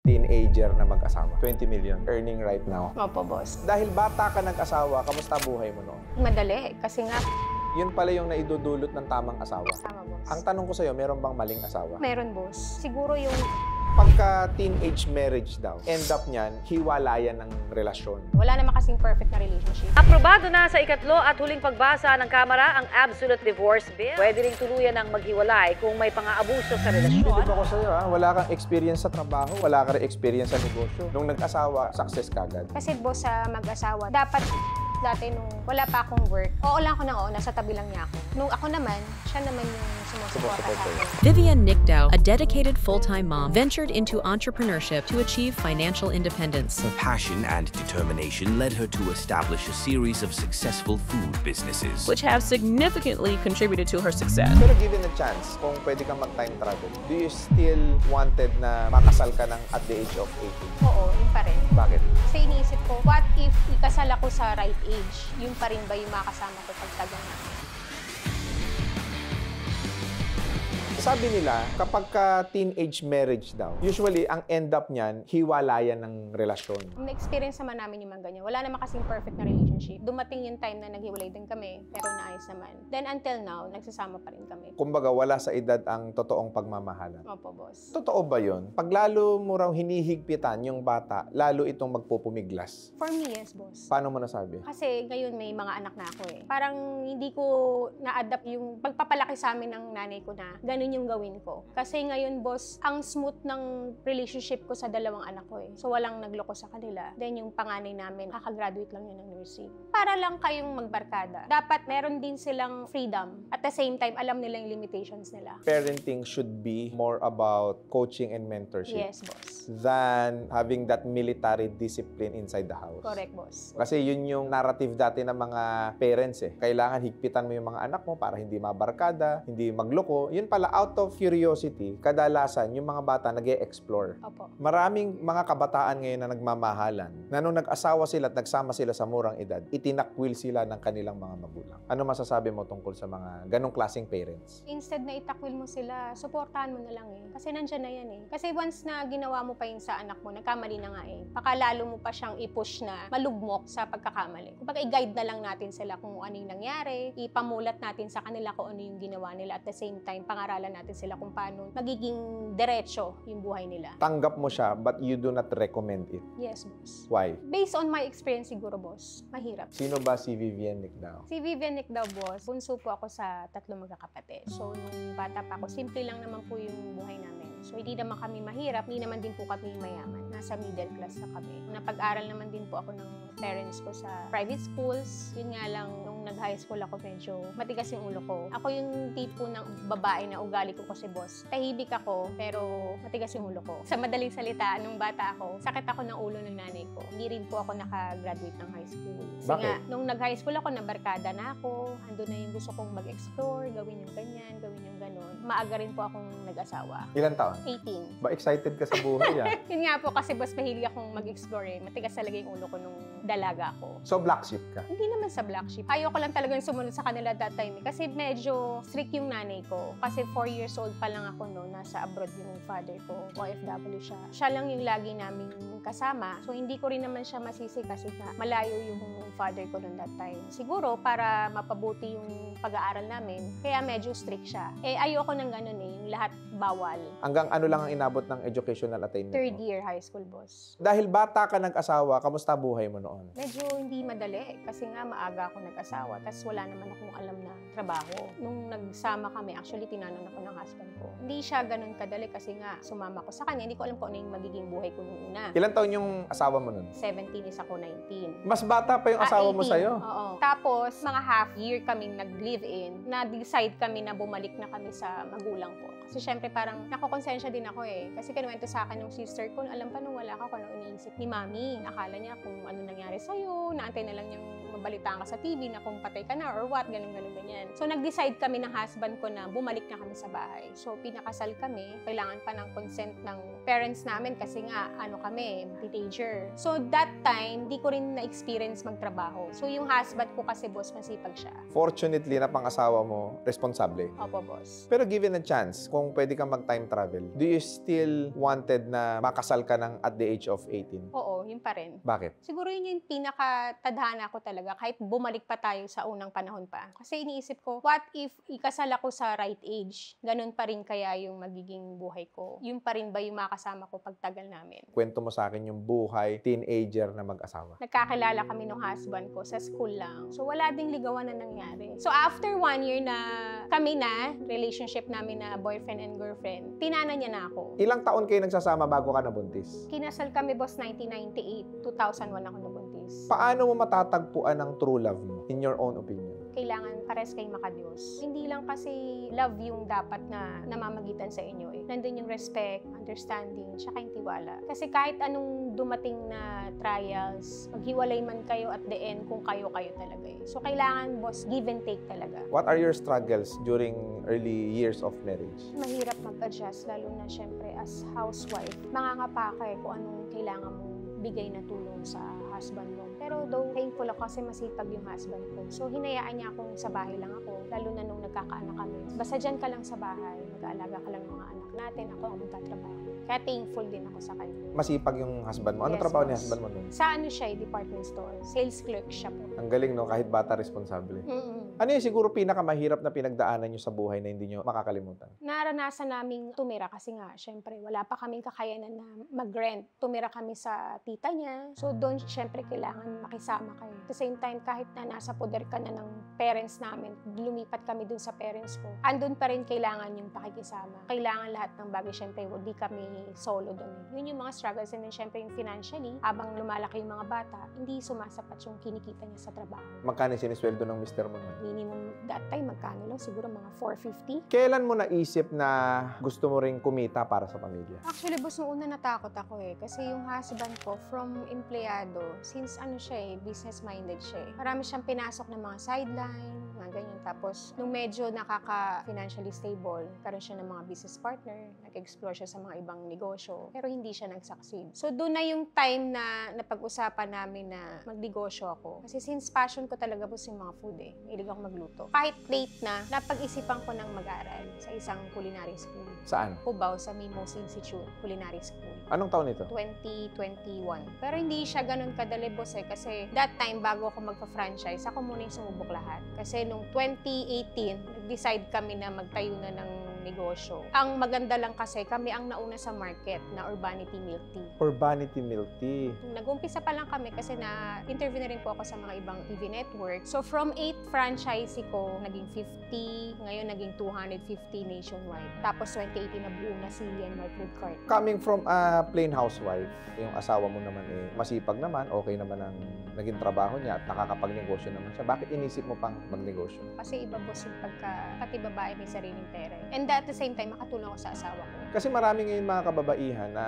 Teenager na mag-asawa. 20 million earning right now. Opo, boss. Dahil bata ka nag-asawa, kamusta buhay mo noon? Madali, kasi nga, Yun pala yung naidudulot ng tamang asawa. tama, boss. Ang tanong ko sa'yo, meron bang maling asawa? Meron, boss. Siguro yung Pagka teenage marriage daw, end up niyan, hiwalayan ng relasyon. wala naman kasing perfect na relationship. Aprobado na sa ikatlo at huling pagbasa ng Kamara ang Absolute Divorce Bill. Pwede ring tuluyan ng maghiwalay kung may pang-aabuso sa relasyon. Bilib ako sa'yo, ha? Wala kang experience sa trabaho, wala kang experience sa negosyo. Nung nag-asawa, success kagad. Kasi, boss, sa mag-asawa, dapat dati nung wala pa akong work, oo lang ako ng oo, nasa tabi lang niya ako. Nung ako naman, siya naman yung sumusuporta sa akin. Vivian Nickdow, a dedicated full-time mom, ventured into entrepreneurship to achieve financial independence. Her passion and determination led her to establish a series of successful food businesses. which have significantly contributed to her success. Pero given a chance, kung pwede kang mag-time travel, do you still wanted na makasal ka ng at the age of 18? Oo, yun pa rin. Bakit? Kasi iniisip ko, what if ikasal ako sa right age? Yun pa rin ba yung makasama ko pagtagal na? Sabi nila, kapag ka teenage marriage daw, usually ang end up niyan, hiwalayan ng relasyon. Na-experience naman namin yung mga ganyan. Wala naman kasing perfect na relationship. Dumating yung time na naghiwalay din kami, pero naayos naman. Then until now, nagsasama pa rin kami. Kumbaga, wala sa edad ang totoong pagmamahalan. Opo, boss. Totoo ba yun? Pag lalo mo raw hinihigpitan yung bata, lalo itong magpupumiglas. For me, yes, boss. Paano mo nasabi? Kasi ngayon may mga anak na ako eh. Parang hindi ko na-adapt yung pagpapalaki sa amin ng nanay ko na ganun yung gawin ko. Kasi ngayon, boss, ang smooth ng relationship ko sa dalawang anak ko eh. So walang nagloko sa kanila. Then yung panganay namin, kakagraduate lang yun ng nursing. Para lang kayong magbarkada. Dapat meron din silang freedom. At the same time, alam nila yung limitations nila. Parenting should be more about coaching and mentorship Yes, boss. than having that military discipline inside the house. Correct, boss. Kasi yun yung narrative dati ng mga parents eh. Kailangan higpitan mo yung mga anak mo para hindi mabarkada, hindi magloko. Yun pala, out of curiosity, kadalasan yung mga bata nag-e-explore. Opo. Maraming mga kabataan ngayon na nagmamahalan, na nung nag-asawa sila at nagsama sila sa murang edad, itinakwil sila ng kanilang mga magulang. Ano masasabi mo tungkol sa mga ganong klaseng parents? Instead na itakwil mo sila, suportahan mo na lang eh. Kasi nandyan na yan eh. Kasi once na ginawa mo pa yun sa anak mo, nagkamali na nga eh. Pakalalo mo pa siyang i-push na malugmok sa pagkakamali. Kumbaga i-guide na lang natin sila kung ano yung nangyari, ipamulat natin sa kanila kung ano yung ginawa nila. At the same time, pangaralan natin sila kung paano magiging diretso yung buhay nila. Tanggap mo siya, but you do not recommend it. Yes, boss. Why? Based on my experience siguro, boss, mahirap. Sino ba si Vivian Nickdow? Si Vivian Nickdow, boss, bunso po ako sa 3 magkakapatid. So, nung bata pa ako, simple lang naman po yung buhay namin. So, hindi naman kami mahirap, hindi naman din po kami mayaman. Nasa middle class na kami. Napag-aral naman din po ako ng parents ko sa private schools. Yun nga lang, nung nag-high school ako, medyo matigas yung ulo ko. Ako yung tipo ng babae na ugali ko kasi, boss. Tahibik ako, pero matigas yung ulo ko. Sa madaling salita, nung bata ako, sakit ako ng ulo ng nanay ko. Hindi rin po ako nakagraduate ng high school. Kasi Bakit? nga, nung nag-high school ako, nabarkada na ako. Ando na yung gusto kong mag-explore, gawin yung ganyan, gawin yung ganon. Maaga rin po akong nag-asawa. Ilan taon? 18. Ba excited ka sa buhay ah? Yun nga po kasi boss, mahilig akong mag-explore eh. Matigas talaga yung ulo ko nung dalaga ako. So black sheep ka? Hindi naman sa black sheep. Ayaw ko lang talagang sumunod sa kanila that time eh. Kasi medyo strict yung nanay ko. Kasi 4 years old pa lang ako no, nasa abroad yung father ko. OFW siya. Siya lang yung lagi naming kasama. So hindi ko rin naman siya masisi kasi nga malayo yung father ko noon that time. Siguro para mapabuti yung pag-aaral namin, kaya medyo strict siya. Eh ayoko ng ganun eh, yung lahat bawal. Hanggang ano lang ang inabot ng educational attainment 3rd mo? year high school, boss. Dahil bata ka nag-asawa, kamusta buhay mo noon? Medyo hindi madali kasi nga maaga ako nag-asawa tapos wala naman akong alam na trabaho. Nung nagsama kami, actually tinanan ako ng husband ko. Hindi siya ganun kadali kasi nga sumama ko sa kanya. Hindi ko alam kung ano yung magiging buhay ko nung una. Ilan taon yung asawa mo noon? 17 is ako 19. Mas bata pa yung asawa mo 18. sa'yo. Oo. Tapos, mga half year kaming nag-live-in, na-decide kami na bumalik na kami sa magulang ko. Kasi syempre parang nakokonsensya din ako eh. Kasi kinuwento sa akin ng sister ko, alam pa nung wala ka kung ano iniisip ni mami. Akala niya kung ano nangyari sa'yo, naantay na lang niyang mabalitaan ka sa TV na kung patay ka na or what, ganun. So, nag-decide kami ng husband ko na bumalik na kami sa bahay. So, pinakasal kami. Kailangan pa ng consent ng parents namin kasi nga, ano kami, teenager. So, that time, di ko rin na-experience magtrabaho. So, yung husband ko kasi, boss, masipag siya. Fortunately, na pang-asawa mo, responsable. Opo, boss. Pero given a chance, kung pwede kang mag-time travel, do you still wanted na makasal ka ng at the age of 18? Oo, yun pa rin. Bakit? Siguro yun yung pinaka-tadhana ko talaga, kahit bumalik pa tayo sa unang panahon pa. Kasi iniisip ko, what if ikasal ako sa right age? Ganun pa rin kaya yung magiging buhay ko? Yun pa rin ba yung makasama ko pagtagal namin? Kwento mo sa akin yung buhay teenager na mag-asawa. Nagkakilala kami ng husband ko sa school lang. So, wala ding ligawan na nangyari. So, after 1 year na kami na, relationship namin na boyfriend and girlfriend, tinana niya na ako. Ilang taon kayo nagsasama bago ka nabuntis? Kinasal kami, boss, 1998. 2001 ako nabuntis. Paano mo matatagpuan ang true love mo, in your own opinion? Kailangan pares kayo makadiyos. Hindi lang kasi love yung dapat na namamagitan sa inyo eh. Nandun yung respect, understanding, tsaka yung tiwala. Kasi kahit anong dumating na trials, maghiwalay man kayo at the end kung kayo-kayo talaga eh. So kailangan, boss, give and take talaga. What are your struggles during early years of marriage? Mahirap mag-adjust, lalo na syempre as housewife. Mangangapa ka eh kung anong kailangan mong bigay na tulong sa husband mo. Pero though thankful ako kasi masipag yung husband ko. So hinayaan niya akong sa bahay lang ako, lalo na nung nagkakaanak kami. Basta dyan ka lang sa bahay, mag-aalaga ka lang ng mga anak natin, ako ang magtatrabaho. Kaya thankful din ako sa kanya. Masipag yung husband mo. Ano Yes, trabaho ni boss. husband mo nun? Sa ano siya, department store. Sales clerk siya po. Ang galing, no? Kahit bata, responsable. Ano yung siguro pinakamahirap na pinagdaanan nyo sa buhay na hindi nyo makakalimutan? Naranasan naming tumira kasi nga, syempre, wala pa kaming kakayanan na mag-rent. Tumira kami sa tita niya. So, doon, syempre, kailangan makisama kayo. At the same time, kahit na nasa poder ka na ng parents namin, lumipat kami dun sa parents ko, andun pa rin kailangan yung pakikisama. Kailangan lahat ng bagay, syempre, hindi kami solo doon. Yun yung mga struggles. And then, syempre, yung financially, habang lumalaki yung mga bata, hindi sumasapat yung kinikita niya sa trabaho. Magkano sinisweldo ng mister mo nun? Minimum that time, magkano lang? Siguro mga 450. Kailan mo naisip na gusto mo ring kumita para sa pamilya? Actually, boss, nung una natakot ako eh. Kasi yung husband ko, from empleyado, since ano siya eh, business-minded siya eh. Marami siyang pinasok ng mga sideline, mga ganyan. Tapos, nung medyo nakaka-financially stable, karoon siya ng mga business partner, nag-explore siya sa mga ibang negosyo, pero hindi siya nag-succeed. So, doon na yung time na napag-usapan namin na magnegosyo ako. Kasi since passion ko talaga po yung mga food eh, hilig ako magluto. Kahit late na, napag-isipan ko ng mag-aral sa isang culinary school. Saan? Cubao, sa Mimos Institute Culinary School. Anong taon ito? 2021. Pero hindi siya ganun kadali, boss eh. Kasi that time, bago ako magpa-franchise, ako muna yung sumubok lahat. Kasi nung 2018, nag-decide kami na magtayo na ng negosyo. Ang maganda lang kasi, kami ang nauna sa market na Urbanity Milk Tea. Urbanity Milk Tea. Nag-umpisa pa lang kami kasi na-interview na rin po ako sa mga ibang TV network. So from 8 franchisee ko, naging 50, ngayon naging 250 nationwide. Tapos 2018 nabuo na si Yanmark Food Court. Coming from a plain housewife, yung asawa mo naman eh, masipag naman, okay naman ang naging trabaho niya at nakakapagnegosyo naman siya. Bakit inisip mo pang magnegosyo? Kasi iba boss yung pati babae may sariling pera. And at the same time, makatulong ako sa asawa ko. Kasi marami ngayon mga kababaihan na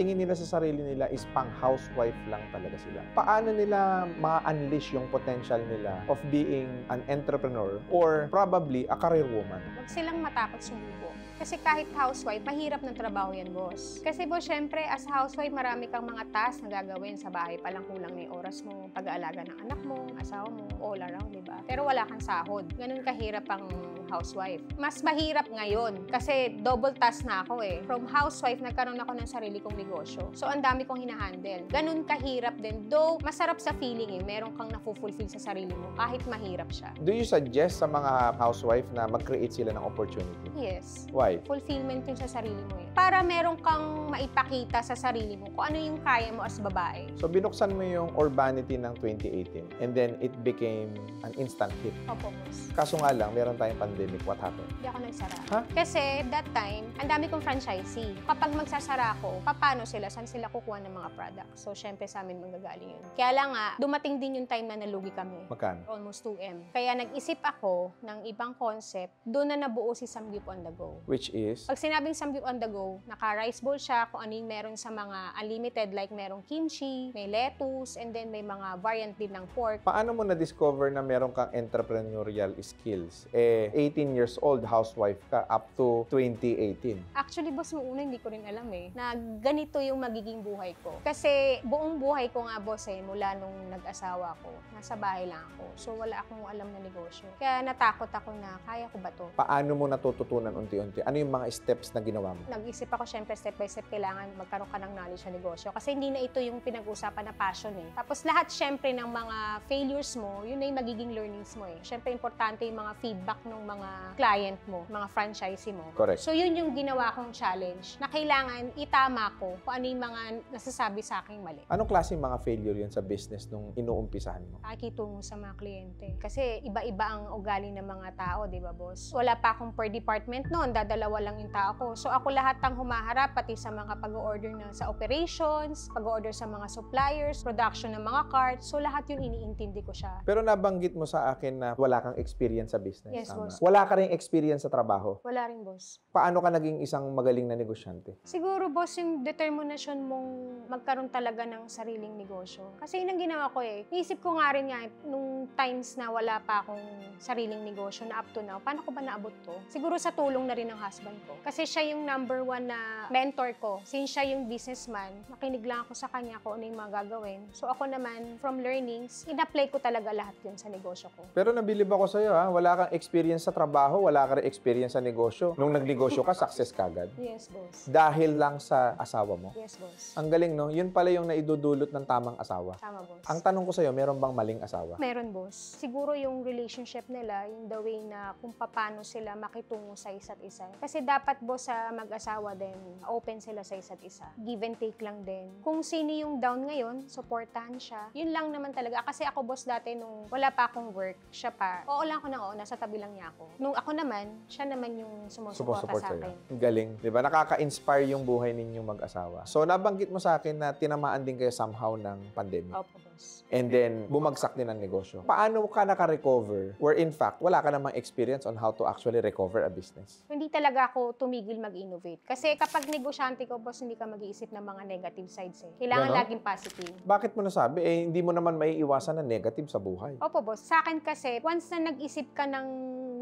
tingin nila sa sarili nila is pang housewife lang talaga sila. Paano nila ma-unleash yung potential nila of being an entrepreneur or probably a career woman? Huwag silang matakot sumubo. Kasi kahit housewife, mahirap ng trabaho yan, boss. Kasi boss, syempre, as housewife, marami kang mga tasks na gagawin sa bahay. Palang kulang na yung oras mo, pag-aalaga ng anak mo, asawa mo, all around, di ba? Pero wala kang sahod. Ganun kahirap ang housewife. Mas mahirap ngayon kasi double task na ako eh. From housewife, nagkaroon ako ng sarili kong negosyo. So, ang dami kong hinahandle. Ganun kahirap din. Though, masarap sa feeling eh. Meron kang na-fulfill sa sarili mo kahit mahirap siya. Do you suggest sa mga housewife na mag-create sila ng opportunity? Yes. Why? Fulfillment yun sa sarili mo eh. Para meron kang maipakita sa sarili mo kung ano yung kaya mo as babae. So, binuksan mo yung Urbanity ng 2018 and then it became an instant hit. Opo, boss. Kaso nga lang, meron tayong pandemic. What happened? Hindi ako nagsara. Ha? Kasi that time, ang dami kong franchisee. Kapag magsasara ako, paano sila? Saan sila kukuha ng mga products? So, syempre sa amin manggagaling yun. Kaya lang nga, dumating din yung time na nalugi kami. Magkano? Almost 2M. Kaya nag-isip ako ng ibang concept, doon na nabuo si Samgyup on the Go. Which is? Pag sinabing Samgyup on the Go, naka-rice bowl siya, kung ano yung meron sa mga unlimited, like merong kimchi, may lettuce, and then may mga variant din ng pork. Paano mo na-discover na meron kang entrepreneurial skills? Eh, 18 years old, housewife ka, up to 2018. Actually, boss, nung una hindi ko rin alam na ganito yung magiging buhay ko. Kasi buong buhay ko nga, boss, mula nung nag-asawa ko, nasa bahay lang ako. So, wala akong alam na negosyo. Kaya natakot ako na, kaya ko ba to? Paano mo natututunan unti-unti? Ano yung mga steps na ginawa mo? Nag-isip ako, syempre, step by step, kailangan magkaroon ka ng knowledge sa negosyo. Kasi hindi na ito yung pinag-usapan na passion Tapos lahat, syempre, ng mga failures mo, yun na yung magiging learnings mo Syempre, importante yung mga feedback ng mga client mo, mga franchisee mo. Correct. So, yun yung ginawa kong challenge na kailangan itama ko kung ano yung mga nasasabi sa aking mali. Anong klaseng mga failure yun sa business nung inuumpisahan mo? Pakikitungo sa mga kliyente. Kasi iba-iba ang ugali ng mga tao, di ba, boss? Wala pa akong per department noon, dadalawa lang yung tao ko. So, ako lahat ang humaharap, pati sa mga pag-order sa operations, pag-order sa mga suppliers, production ng mga carts. So, lahat yun iniintindi ko siya. Pero nabanggit mo sa akin na wala kang experience sa business. Yes, tama? boss. Wala ka rin experience sa trabaho. Wala rin, boss. Paano ka naging isang magaling na negosyante? Siguro, boss, yung determination mong magkaroon talaga ng sariling negosyo. Kasi yun ang ginawa ko Naisip ko nga rin nung times na wala pa akong sariling negosyo na up to now, paano ko ba naabot to? Siguro sa tulong na rin ng husband ko. Kasi siya yung number 1 na mentor ko. Since siya yung businessman, makinig lang ako sa kanya kung ano yung mga gagawin. So ako naman, from learnings, in-apply ko talaga lahat yun sa negosyo ko. Pero nabilib ako sa'yo wala kang experience sa trabaho, wala ka rin experience sa negosyo. Nung nagnegosyo ka, success ka agad. Yes, boss. Dahil lang sa asawa mo. Yes, boss. Ang galing, no? Yun pala yung naidudulot ng tamang asawa. Tama, boss. Ang tanong ko sa'yo, meron bang maling asawa? Meron, boss. Siguro yung relationship nila, yung the way na kung paano sila makitungo sa isa't isa. Kasi dapat, boss, sa mag-asawa din, open sila sa isa't isa. Give and take lang din. Kung sino yung down ngayon, supportahan siya. Yun lang naman talaga. Kasi ako, boss, dati nung wala pa akong work, siya pa. Oo lang ako na nasa tabi lang niya ako. Nung ako naman, siya naman yung sumusuporta sa akin. Galing. Diba? Nakaka-inspire yung buhay ninyong mag-asawa. So, nabanggit mo sa akin na tinamaan din kayo somehow ng pandemic. Opo, boss. And then, bumagsak din ang negosyo. Paano ka naka-recover where in fact, wala ka namang experience on how to actually recover a business? Hindi talaga ako tumigil mag-innovate. Kasi kapag negosyante ko, boss, hindi ka mag-iisip ng mga negative sides Kailangan Ganon? laging positive. Bakit mo nasabi? Hindi mo naman maiiwasan na negative sa buhay. Opo, boss. Sa akin kasi, once na nag-isip ka ng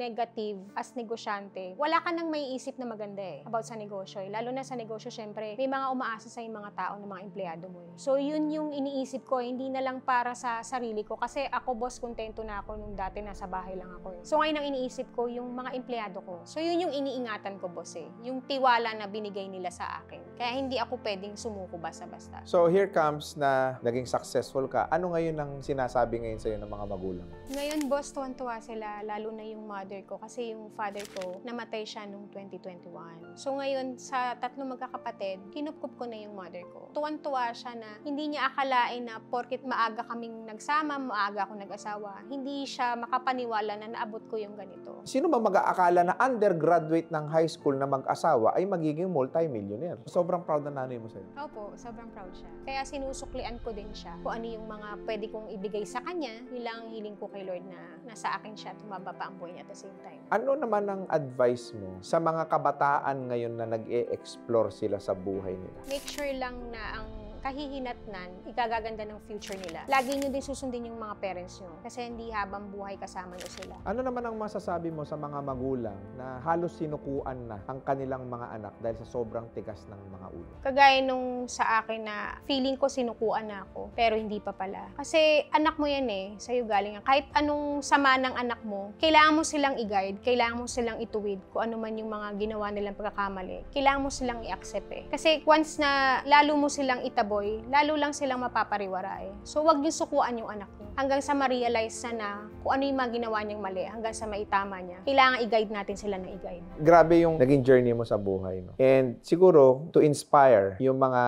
negative as negosyante, wala ka nang maiisip na maganda about sa negosyo. Lalo na sa negosyo, syempre, may mga umaasa sa mga tao ng mga empleyado mo. So, yun yung iniisip ko. Hindi na lang para sa sarili ko. Kasi ako, boss, kontento na ako nung dati nasa bahay lang ako. So, ngayon ang iniisip ko, yung mga empleyado ko. So, yun yung iniingatan ko, boss Yung tiwala na binigay nila sa akin. Kaya hindi ako pwedeng sumuko basta-basta. So, here comes na naging successful ka. Ano ngayon ang sinasabi ngayon sa'yo ng mga magulang? Ngayon, boss, tuwan-tuwa sila, lalo na yung mother ko. Kasi yung father ko, namatay siya noong 2021. So, ngayon, sa tatlong magkakapatid, kinupkup ko na yung mother ko. Tuwan-tuwa siya na hindi niya akalain na porket maaga kaming nagsama, maaga ako nag-asawa, hindi siya makapaniwala na naabot ko yung ganito. Sino ba mag-aakala na undergraduate ng high school na mag-asawa ay magiging multi-millionaire? Sobrang proud na nanay mo sa'yo. Opo, sobrang proud siya. Kaya sinusuklian ko din siya kung ano yung mga pwede kong ibigay sa kanya. Yun lang ang hiling ko kay Lord na nasa akin siya, tumaba pa ang buhay niya at the same time. Ano naman ang advice mo sa mga kabataan ngayon na nag-e-explore sila sa buhay nila? Make sure lang na ang kahihinatnan, ikagaganda ng future nila. Lagi nyo din susundin yung mga parents nyo. Kasi hindi habang buhay kasama nyo sila. Ano naman ang masasabi mo sa mga magulang na halos sinukuan na ang kanilang mga anak dahil sa sobrang tigas ng mga ulo? Kagaya nung sa akin na feeling ko sinukuan na ako, pero hindi pa pala. Kasi anak mo yan sa'yo galing yan. Kahit anong sama ng anak mo, kailangan mo silang i-guide, kailangan mo silang ituwid kung ano man yung mga ginawa nilang pagkakamali. Kailangan mo silang i-accept Kasi once na lalo mo silang itaboy, lalo lang silang mapapariwara So, wag niyo sukuan yung anak niyo. Hanggang sa ma-realize na kung ano yung mga ginawa niyang mali, hanggang sa maitama niya. Kailangan i-guide natin sila na i-guide. Grabe yung naging journey mo sa buhay, no? And siguro, to inspire yung mga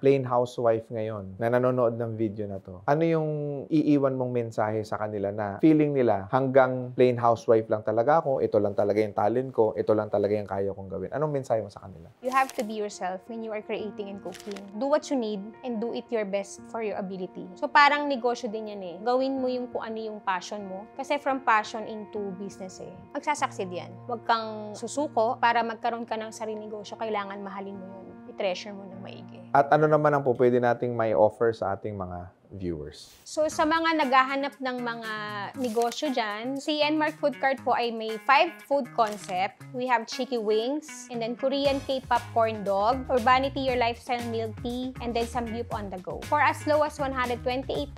plain housewife ngayon na nanonood ng video na to, ano yung iiwan mong mensahe sa kanila na feeling nila hanggang plain housewife lang talaga ako, ito lang talaga yung talent ko, ito lang talaga yung kaya kong gawin. Anong mensahe mo sa kanila? You have to be yourself when you are creating and cooking. Do what you need and do it your best for your ability. So parang negosyo din yan Gawin mo yung kung ano yung passion mo. Kasi from passion into business magsasucceed yan. Huwag kang susuko para magkaroon ka ng sariling negosyo. Kailangan mahalin mo yun. I-treasure mo ng maigi. At ano naman ang pwede nating may offer sa ating mga viewers? So sa mga naghahanap ng mga negosyo dyan, si Enmark Food Cart po ay may 5 food concept. We have Cheeky Wings, and then Korean K-pop corn dog, Urbanity Your Lifestyle Milk Tea, and then Samgyup on the go. For as low as 128,888,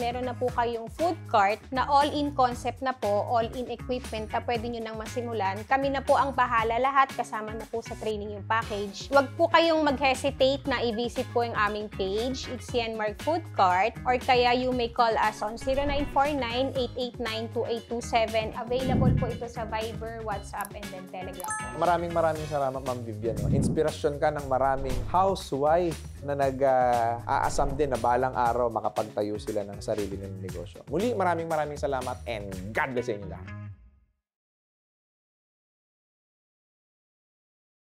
meron na po kayong food cart na all-in concept na po, all-in equipment na pwede nyo nang masimulan. Kami na po ang bahala lahat, kasama na po sa training yung package. Huwag po kayong mag-hesitate na i-visit po yung aming page. It's Enmark Food Cart, or kaya you may call us on 0949-889-2827. Available po ito sa Viber, WhatsApp, and then Telegram po. Maraming salamat, Ma'am Vivian. Inspirasyon ka ng maraming housewife na nag-aasam din na balang araw makapagtayo sila ng sarili ng negosyo. Muli, maraming salamat and God bless sa inyo lahat.